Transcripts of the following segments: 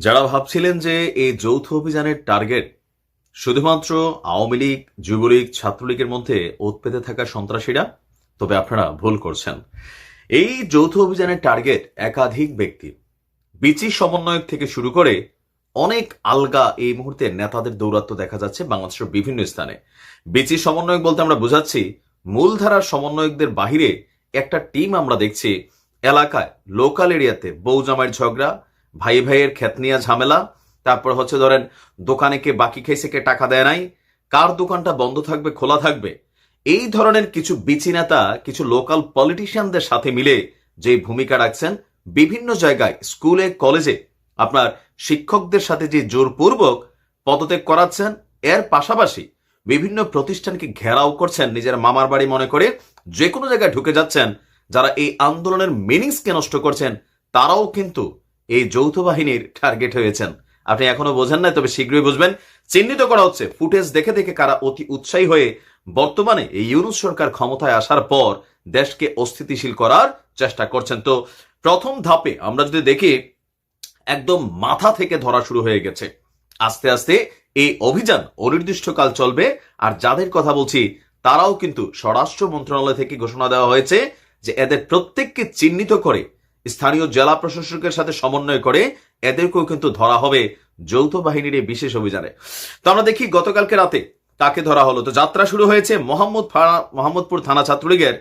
যারা ভাবছিলেন যে এই যৌথ অভিযানের টার্গেট শুধুমাত্র আওয়ামী লীগ, যুবলীগ, ছাত্রলীগের মধ্যে উৎপেতে থাকা সন্ত্রাসীরা, তবে আপনারা ভুল করছেন। এই যৌথ অভিযানের টার্গেট একাধিক ব্যক্তি, বিচি সমন্বয়ক থেকে শুরু করে অনেক আলগা এই মুহূর্তে নেতাদের দৌরাত্ম্য দেখা যাচ্ছে বাংলাদেশের বিভিন্ন স্থানে। বিচি সমন্বয়ক বলতে আমরা বোঝাচ্ছি মূলধারার সমন্বয়কদের বাহিরে একটা টিম আমরা দেখছি এলাকায়, লোকাল এরিয়াতে বউ জামাইয়ের ঝগড়া, ভাই ভাইয়ের ক্ষেত নিয়ে ঝামেলা, তারপর হচ্ছে ধরেন দোকানে কে বাকি খাইছে, কে টাকা দেয় নাই, কার দোকানটা বন্ধ থাকবে খোলা থাকবে, এই ধরনের কিছু বিচি নেতা কিছু লোকাল পলিটিশিয়ানদের সাথে মিলে যে ভূমিকা রাখছেন, বিভিন্ন জায়গায় স্কুলে কলেজে আপনার শিক্ষকদের সাথে যে জোরপূর্বক পদত্যাগ করাচ্ছেন, এর পাশাপাশি বিভিন্ন প্রতিষ্ঠানকে ঘেরাও করছেন নিজের মামার বাড়ি মনে করে, যে কোনো জায়গায় ঢুকে যাচ্ছেন। যারা এই আন্দোলনের মিনিংসকে নষ্ট করছেন তারাও কিন্তু এই যৌথ বাহিনীর টার্গেট হয়েছেন। আপনি এখনো বোঝেন না, তবে শীঘ্রই বুঝবেন। চিহ্নিত করা হচ্ছে ফুটেজ দেখে দেখে কারা অতি উৎসাহী হয়ে বর্তমানে এই ইউনূস সরকার ক্ষমতায় আসার পর দেশকে অস্থিতিশীল করার চেষ্টা করছেন। তো প্রথম ধাপে আমরা যদি দেখি, একদম মাথা থেকে ধরা শুরু হয়ে গেছে। আস্তে আস্তে এই অভিযান অনির্দিষ্টকাল চলবে। আর যাদের কথা বলছি তারাও কিন্তু স্বরাষ্ট্র মন্ত্রণালয় থেকে ঘোষণা দেওয়া হয়েছে যে এদের প্রত্যেককে চিহ্নিত করে স্থানীয় জেলা প্রশাসকের সাথে সমন্বয় করে এদেরকেও কিন্তু ধরা হবে যৌথ বাহিনীর এই বিশেষ অভিযানে। তো আমরা দেখি গতকালকে রাতে কাকে ধরা হলো। তো যাত্রা শুরু হয়েছে মোহাম্মদপুর থানা ছাত্রলীগের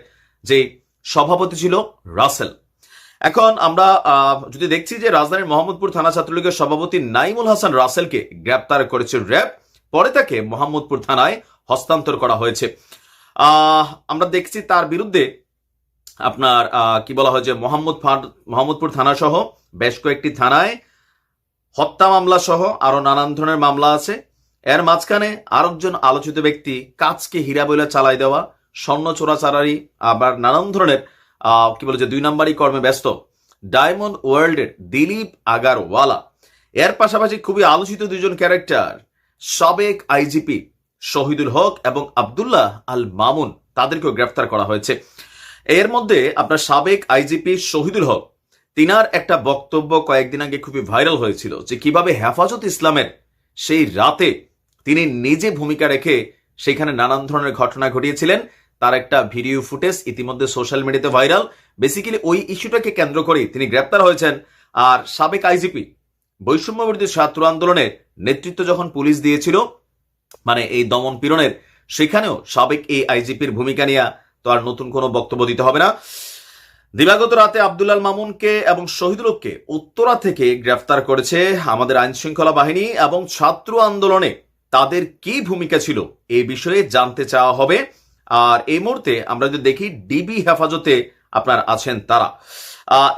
যে সভাপতি ছিল রাসেল। এখন আমরা যদি দেখছি যে রাজধানীর মোহাম্মদপুর থানা ছাত্রলীগের সভাপতি নাইমুল হাসান রাসেলকে গ্রেপ্তার করেছে র্যাব, পরে তাকে মোহাম্মদপুর থানায় হস্তান্তর করা হয়েছে। আমরা দেখছি তার বিরুদ্ধে আপনার কি বলা হয় যে মোহাম্মদপুর থানা সহ বেশ কয়েকটি থানায় হত্যা মামলা সহ আরো নানান ধরনের মামলা আছে। এর মাঝখানে আরেকজন আলোচিত ব্যক্তি কাজকে হীরা বলে চালাই দেওয়া, স্বর্ণ চোরাচালারি, আবার নানান ধরনের কি বলে যে 2 নম্বরই কর্মে ব্যস্ত ডায়মন্ড ওয়ার্ল্ডের দিলীপ আগারওয়ালা। এর পাশাপাশি খুবই আলোচিত দুজন ক্যারেক্টার সাবেক আইজিপি শহীদুল হক এবং আব্দুল্লাহ আল মামুন, তাদেরকেও গ্রেফতার করা হয়েছে। এর মধ্যে আপনার সাবেক আইজিপি শহীদুল হক, তিনার একটা বক্তব্য কয়েকদিন আগে খুবই ভাইরাল হয়েছিল যে কিভাবে হেফাজত ইসলামের সেই রাতে তিনি নিজে ভূমিকা রেখে সেখানে নানান ধরনের ঘটনা ঘটিয়েছিলেন। তার একটা ভিডিও ফুটেজ ইতিমধ্যে সোশ্যাল মিডিয়াতে ভাইরাল। বেসিক্যালি ওই ইস্যুটাকে কেন্দ্র করে তিনি গ্রেপ্তার হয়েছেন। আর সাবেক আইজিপি বৈষম্য বিরোধী ছাত্র আন্দোলনের নেতৃত্ব যখন পুলিশ দিয়েছিল, মানে এই দমন পীড়নের, সেখানেও সাবেক এই আইজিপির ভূমিকা নিয়ে তো আর নতুন কোনো বক্তব্য দিতে হবে না। দিবাগত রাতে আব্দুল্লাহ মামুনকে এবং শহীদুলকে উত্তরা থেকে গ্রেফতার করেছে আমাদের আইন শৃঙ্খলা বাহিনী, এবং ছাত্র আন্দোলনে তাদের কি ভূমিকা ছিল এই বিষয়ে জানতে চাওয়া হবে। আর এই মুহূর্তে আমরা যদি দেখি ডিবি হেফাজতে আপনার আছেন তারা।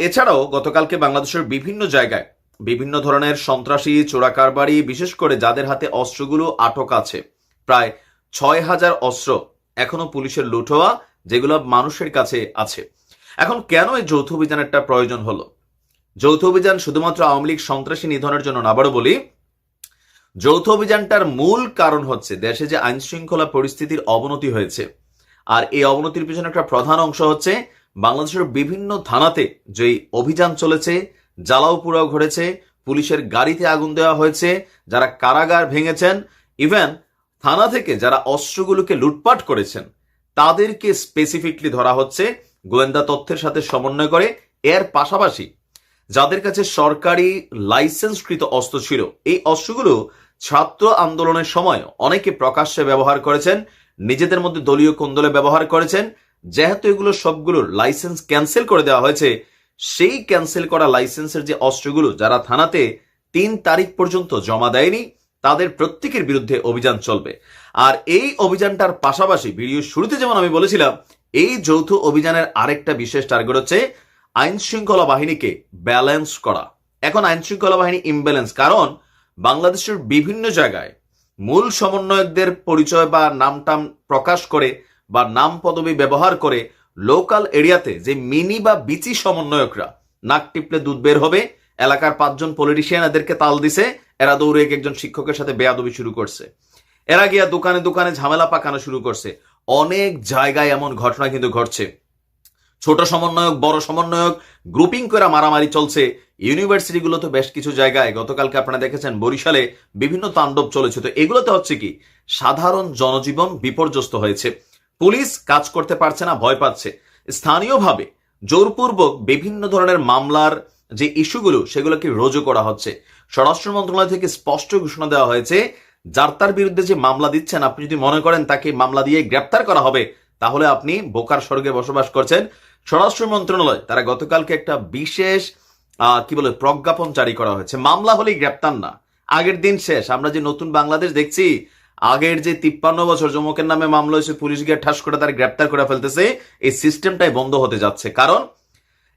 এছাড়াও গতকালকে বাংলাদেশের বিভিন্ন জায়গায় বিভিন্ন ধরনের সন্ত্রাসী, চোরাকারবারি, বিশেষ করে যাদের হাতে অস্ত্রগুলো আটক আছে, প্রায় 6,000 অস্ত্র এখনো পুলিশের লুট হওয়া, যেগুলো মানুষের কাছে আছে। এখন কেন এই যৌথ অভিযানেরটা প্রয়োজন হলো? যৌথ অভিযান শুধুমাত্র আওয়ামী লীগ সন্ত্রাসী নিধনের জন্য না, আবারও বলি, যৌথ অভিযানটার মূল কারণ হচ্ছে দেশে যে আইন শৃঙ্খলা পরিস্থিতির অবনতি হয়েছে। আর এই অবনতির পিছনে একটা প্রধান অংশ হচ্ছে বাংলাদেশের বিভিন্ন থানাতে যেই অভিযান চলেছে, জ্বালাও পোড়াও ঘটেছে, পুলিশের গাড়িতে আগুন দেওয়া হয়েছে, যারা কারাগার ভেঙেছেন, ইভেন থানা থেকে যারা অস্ত্রগুলোকে লুটপাট করেছেন তাদেরকে স্পেসিফিকলি ধরা হচ্ছে গোয়েন্দা তথ্যের সাথে সমন্বয় করে। এর পাশাপাশি যাদের কাছে সরকারি লাইসেন্সকৃত অস্ত্র ছিল, এই অস্ত্রগুলো ছাত্র আন্দোলনের সময় অনেকে প্রকাশ্যে ব্যবহার করেছেন, নিজেদের মধ্যে দলীয় কোন্দলে ব্যবহার করেছেন। যেহেতু এগুলো সবগুলোর লাইসেন্স ক্যান্সেল করে দেওয়া হয়েছে, সেই ক্যান্সেল করা লাইসেন্সের যে অস্ত্রগুলো যারা থানাতে 3 তারিখ পর্যন্ত জমা দেয়নি, তাদের প্রত্যেকের বিরুদ্ধে অভিযান চলবে। আর এই অভিযানটার পাশাপাশি ভিডিও শুরুতে যেমন আমি বলেছিলাম, এই যৌথ অভিযানের আরেকটা বিশেষ টার্গেট হচ্ছে আইন শৃঙ্খলা বাহিনীকে ব্যালেন্স করা। এখন আইন শৃঙ্খলা বাহিনী ইমব্যালেন্স, কারণ বাংলাদেশের বিভিন্ন জায়গায় মূল সমন্বয়কদের পরিচয় বা নামটাম প্রকাশ করে বা নাম পদবি ব্যবহার করে লোকাল এরিয়াতে যে মিনি বা বিচি সমন্বয়করা, নাক টিপলে দুধ বের হবে, এলাকার 5 জন পলিটিশিয়ান এদেরকে তাল দিছে, এরা দৌড়ে একজন শিক্ষকের সাথে বেয়াদবি শুরু করছে, এরা গিয়া দোকানে দোকানে ঝামেলা পাকানো শুরু করছে। অনেক জায়গায় এমন ঘটনা কিন্তু ঘটছে। ছোট সমন্বয়ক, বড় সমন্বয়ক, গ্রুপিং করে মারামারি চলছে ইউনিভার্সিটিগুলোতে। বেশ কিছু জায়গায় গতকালকে আপনারা দেখেছেন বরিশালে বিভিন্ন তাণ্ডব চলেছে। তো এগুলোতে হচ্ছে কি, সাধারণ জনজীবন বিপর্যস্ত হয়েছে, পুলিশ কাজ করতে পারছে না, ভয় পাচ্ছে। স্থানীয়ভাবে জোরপূর্বক বিভিন্ন ধরনের মামলার যে ইস্যুগুলো সেগুলোকে রোজু করা হচ্ছে। স্বরাষ্ট্র মন্ত্রণালয় থেকে স্পষ্ট ঘোষণা দেওয়া হয়েছে, যার তার বিরুদ্ধে যে মামলা দিচ্ছেন, আপনি যদি মনে করেন তাকে মামলা দিয়ে গ্রেপ্তার করা হবে, তাহলে আপনি বোকার স্বর্গে বসবাস করছেন। স্বরাষ্ট্র মন্ত্রণালয় তারা গতকালকে একটা বিশেষ প্রজ্ঞাপন জারি করা হয়েছে। মামলা হলেই গ্রেপ্তার না, আগের দিন শেষ। আমরা যে নতুন বাংলাদেশ দেখছি, আগের যে 53 বছর যমকের নামে মামলা হয়েছে, পুলিশ গিয়ে ঠাস করে তারা গ্রেপ্তার করে ফেলতেছে, এই সিস্টেমটাই বন্ধ হতে যাচ্ছে। কারণ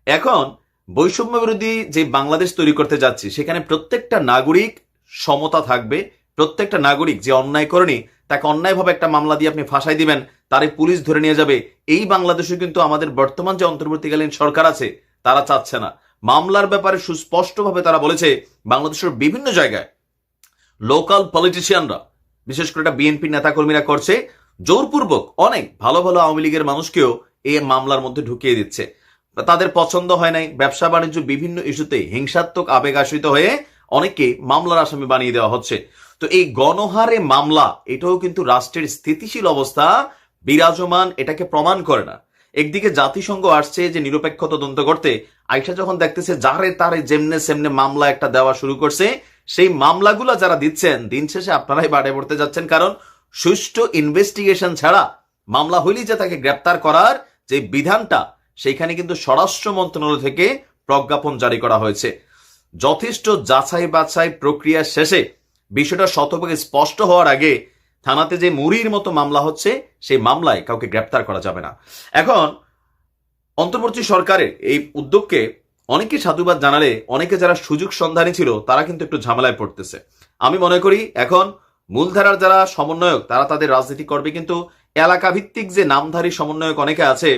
এখন বৈষম্য বিরোধী যে বাংলাদেশ তৈরি করতে যাচ্ছি, সেখানে প্রত্যেকটা নাগরিক সমতা থাকবে। প্রত্যেকটা নাগরিক যে অন্যায় করেনি, তাকে অন্যায়ভাবে একটা মামলা দিয়ে আপনি ফাঁসাই দিবেন, তারে পুলিশ ধরে নিয়ে যাবে। এই বাংলাদেশে কিন্তু আমাদের বর্তমান যে অন্তর্বর্তীকালীন সরকার আছে তারা চাচ্ছে না। মামলার ব্যাপারে সুস্পষ্টভাবে তারা বলেছে, বাংলাদেশের বিভিন্ন জায়গায় লোকাল পলিটিশিয়ানরা, বিশেষ করে এটা বিএনপি নেতাকর্মীরা করছে, জোরপূর্বক অনেক ভালো ভালো আওয়ামী লীগের মানুষকেও এই মামলার মধ্যে ঢুকিয়ে দিচ্ছে। তাদের পছন্দ হয় নাই, ব্যবসা বাণিজ্য বিভিন্ন ইস্যুতে হিংসাত্মক আবেগ আশ্রিত হয়ে অনেককে মামলার আসামি বানিয়ে দেওয়া হচ্ছে। তো এই গণহারে মামলা, এটাও কিন্তু রাষ্ট্রের স্থিতিশীল অবস্থা বিরাজমান এটাকে প্রমাণ করে না। একদিকে জাতিসংঘ আসছে যে নিরপেক্ষ তদন্ত করতে, আইসা যখন দেখতেছে যারে তারে যেমনে সেমনে মামলা একটা দেওয়া শুরু করছে, সেই মামলাগুলো যারা দিচ্ছেন, দিন শেষে আপনারাই বাড়ে পড়তে যাচ্ছেন। কারণ সুষ্ঠু ইনভেস্টিগেশন ছাড়া মামলা হইলেই যে তাকে গ্রেপ্তার করার যে বিধানটা, সেইখানে কিন্তু স্বরাষ্ট্র মন্ত্রণালয় থেকে প্রজ্ঞাপন জারি করা হয়েছে। যথেষ্ট যাচাই বাছাই প্রক্রিয়া শেষে বিষয়টা শতভাগে স্পষ্ট হওয়ার আগে থানাতে যে মুড়ির মতো মামলা হচ্ছে, সেই মামলায় কাউকে গ্রেপ্তার করা যাবে না। এখন অন্তর্বর্তী সরকারের এই উদ্যোগকে অনেকে সাধুবাদ জানালে, অনেকে যারা সুযোগ সন্ধানী ছিল তারা কিন্তু একটু ঝামেলায় পড়তেছে। আমি মনে করি এখন মূলধারার যারা সমন্বয়ক তারা তাদের রাজনীতি করবে, কিন্তু এলাকা ভিত্তিক যে নামধারী সমন্বয়ক অনেকে আছে,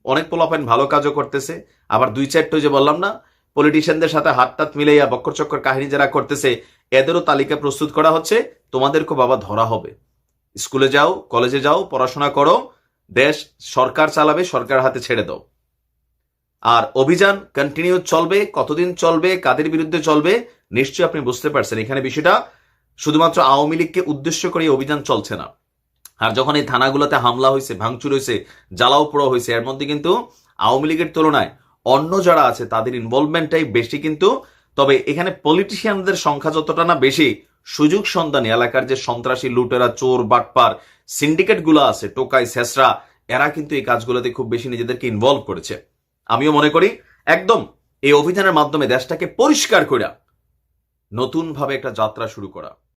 অনেক পোলাপাইন ভালো কাজও করতেছে, আবার দুই চারটে যে বললাম না, পলিটিশিয়ানদের সাথে হাত টাত মিলাইয়া বক্কর চক্কর কাহিনী যারা করতেছে, এদেরও তালিকা প্রস্তুত করা হচ্ছে। তোমাদেরকে বাবা ধরা হবে। স্কুলে যাও, কলেজে যাও, পড়াশোনা করো, দেশ সরকার চালাবে, সরকার হাতে ছেড়ে দাও। আর অভিযান কন্টিনিউ চলবে, কতদিন চলবে, কাদের বিরুদ্ধে চলবে, নিশ্চয়ই আপনি বুঝতে পারছেন। এখানে বিষয়টা শুধুমাত্র আওয়ামী লীগকে উদ্দেশ্য করে অভিযান চলছে না। আর যখন এই থানাগুলোতে হামলা হয়েছে, ভাঙচুর হয়েছে, জ্বালাও পোড়া হয়েছে, এর মধ্যে কিন্তু আওয়ামী লীগের তুলনায় অন্য যারা আছে তাদের ইনভলভমেন্টটাই বেশি। কিন্তু তবে এখানে পলিটিশিয়ানদের সংখ্যা যতটা না বেশি, সুযোগ সন্ধানী এলাকার যে সন্ত্রাসী, লুটেরা, চোর, বাটপার সিন্ডিকেট গুলো আছে, টোকাই, শেষরা, এরা কিন্তু এই কাজগুলোতে খুব বেশি নিজেদেরকে ইনভলভ করেছে। আমিও মনে করি একদম এই অভিযানের মাধ্যমে দেশটাকে পরিষ্কার করে নতুন ভাবে একটা যাত্রা শুরু করা।